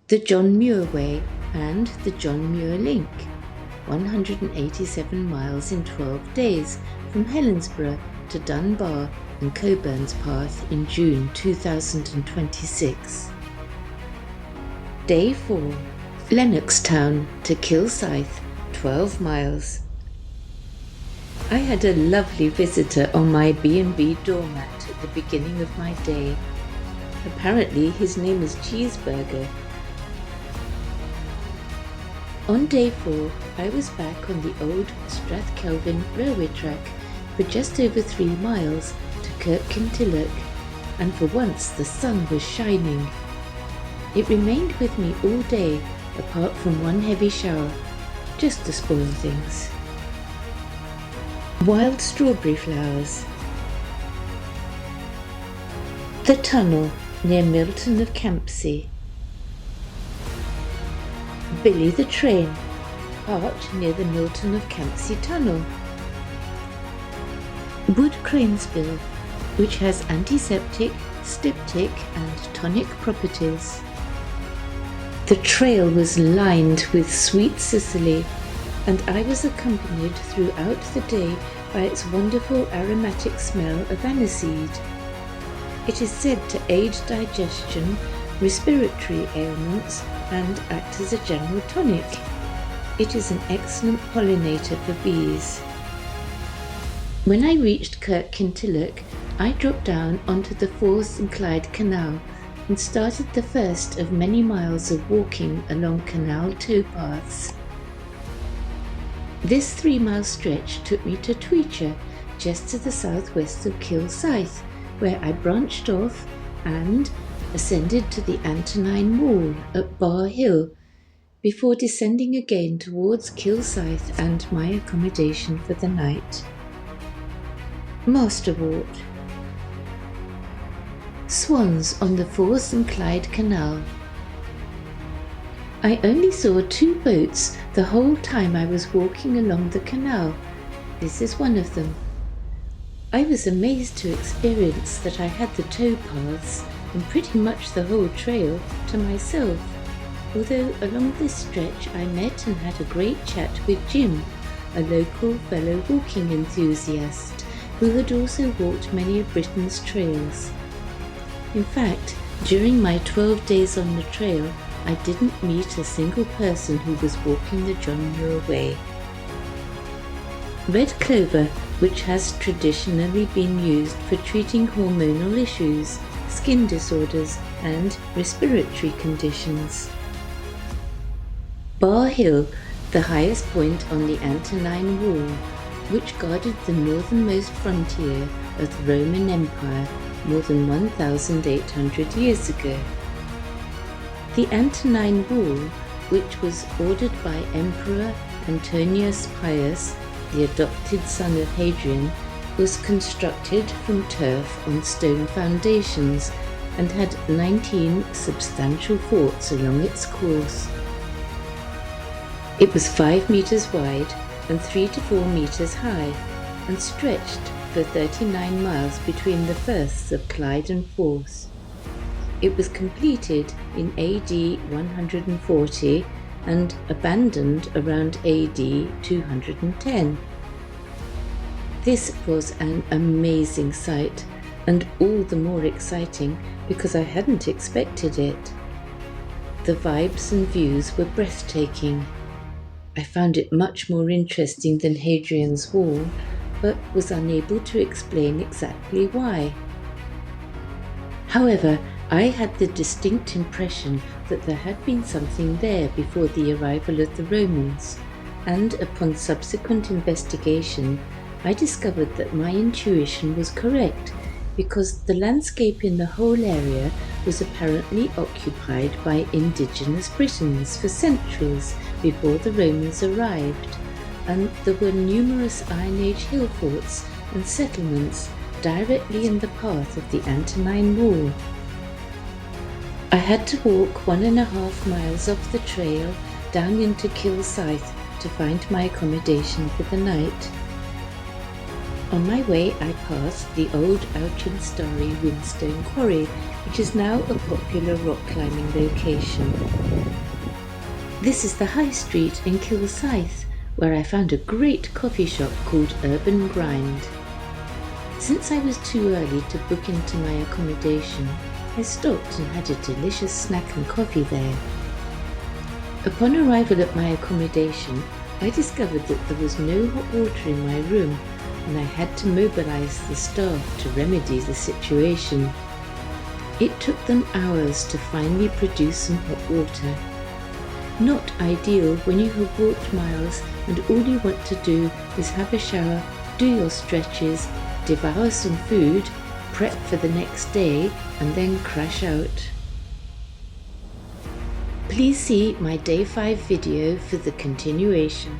the John Muir Way and the John Muir Link, 187 miles in 12 days from Helensburgh to Dunbar and Coburn's Path in June 2026. Day 4, Lennoxtown to Kilsyth, 12 miles. I had a lovely visitor on my B&B doormat at the beginning of my day. Apparently his name is Cheeseburger. On day 4, I was back on the old Strathkelvin railway track for just over 3 miles to Kilsyth, and for once the sun was shining. It remained with me all day, apart from one heavy shower, just to spoil things. Wild strawberry flowers. The tunnel near Milton of Campsie. Billy the train, parked near the Milton of Campsie tunnel. Wood Cranesbill, which has antiseptic, styptic and tonic properties. The trail was lined with sweet Sicily, and I was accompanied throughout the day by its wonderful aromatic smell of aniseed. It is said to aid digestion, respiratory ailments, and act as a general tonic. It is an excellent pollinator for bees. When I reached Kilsyth, I dropped down onto the Forth and Clyde Canal and started the first of many miles of walking along canal towpaths. This 3-mile stretch took me to Tweecher, just to the southwest of Kilsyth, where I branched off and ascended to the Antonine Wall at Bar Hill, before descending again towards Kilsyth and my accommodation for the night. Masterwort. Swans on the Forth and Clyde Canal. I only saw 2 boats the whole time I was walking along the canal. This is one of them. I was amazed to experience that I had the towpaths and pretty much the whole trail to myself, although along this stretch I met and had a great chat with Jim, a local fellow walking enthusiast who had also walked many of Britain's trails. In fact, during my 12 days on the trail, I didn't meet a single person who was walking the John Muir Way. Red clover, which has traditionally been used for treating hormonal issues, skin disorders and respiratory conditions. Bar Hill, the highest point on the Antonine Wall, which guarded the northernmost frontier of the Roman Empire more than 1,800 years ago. The Antonine Wall, which was ordered by Emperor Antonius Pius, the adopted son of Hadrian, was constructed from turf on stone foundations and had 19 substantial forts along its course. It was 5 meters wide and 3 to 4 meters high, and stretched for 39 miles between the firths of Clyde and Forth. It was completed in AD 140 and abandoned around AD 210. This was an amazing sight, and all the more exciting because I hadn't expected it. The vibes and views were breathtaking. I found it much more interesting than Hadrian's Wall, but was unable to explain exactly why. However, I had the distinct impression that there had been something there before the arrival of the Romans, and upon subsequent investigation, I discovered that my intuition was correct, because the landscape in the whole area was apparently occupied by indigenous Britons for centuries before the Romans arrived, and there were numerous Iron Age hill forts and settlements directly in the path of the Antonine Wall. I had to walk 1.5 miles up the trail down into Kilsyth to find my accommodation for the night. On my way, I passed the old Auchinstory Whinstone Quarry, which is now a popular rock climbing location. This is the High Street in Kilsyth, where I found a great coffee shop called Urban Grind. Since I was too early to book into my accommodation, I stopped and had a delicious snack and coffee there. Upon arrival at my accommodation, I discovered that there was no hot water in my room, and I had to mobilize the staff to remedy the situation. It took them hours to finally produce some hot water. Not ideal when you have walked miles and all you want to do is have a shower, do your stretches, devour some food, prep for the next day, and then crash out. Please see my day 5 video for the continuation.